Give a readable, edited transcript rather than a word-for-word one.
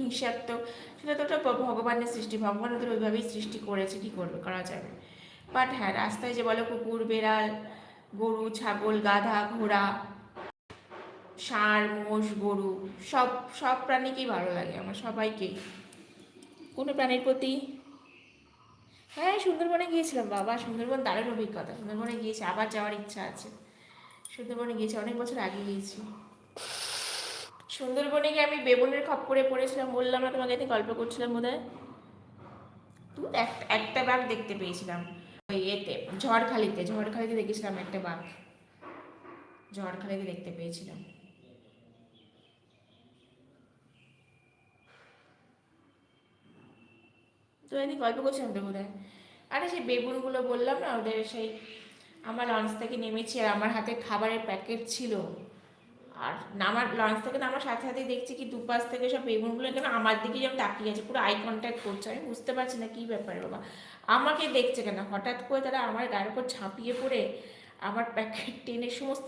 হিংসাত্মক, সেটা তো ওটা ভগবানের সৃষ্টি, ভগবান ওদের ওইভাবেই সৃষ্টি করেছে, কী করবে, করা যাবে। বাট হ্যাঁ, রাস্তায় যে বলো কুকুর, বেড়াল, গরু, ছাগল, গাধা, ঘোড়া, ষাঁড়, মোষ, গরু, সব সব প্রাণীকেই ভালো লাগে আমার, সবাইকেই। কোনো প্রাণীর প্রতি, হ্যাঁ সুন্দরবনে গিয়েছিলাম বাবা, সুন্দরবন দারুণ অভিজ্ঞতা, সুন্দরবনে গিয়েছি, আবার যাওয়ার ইচ্ছা আছে। সুন্দরবনে গিয়েছি, অনেক বছর আগে গিয়েছি। সুন্দরবনে গিয়ে আমি বেবুনের খপ্পরে পড়েছিলাম, বললাম না তোমাকে, গল্প করছিলাম বোধ হয়। তো একটা বাঘ দেখতে পেয়েছিলাম ওই এতে, ঝড়খালিতে, ঝড়খালিতে দেখেছিলাম একটা বাঘ, ঝড়খালিতে দেখতে পেয়েছিলাম। তো এদিন গল্প করছিলাম তো বোধ হয়। আরে সেই বেগুনগুলো বললাম না, ওদের সেই, আমার লঞ্চ থেকে নেমেছি আর আমার হাতে খাবারের প্যাকেট ছিল, আর নামার লঞ্চ থেকে নামার সাথে সাথেই দেখছি কি দুপাশ থেকে সব বেগুনগুলো কেন আমার দিকে যেমন তাকিয়ে আছে, পুরো আই কন্ট্যাক্ট করছে, আমি বুঝতে পারছি না কী ব্যাপারে বাবা, আমাকে দেখছে কেন, হঠাৎ করে তারা আমার গায়ের উপর ঝাঁপিয়ে পড়ে আমার প্যাকেট টেনে সমস্ত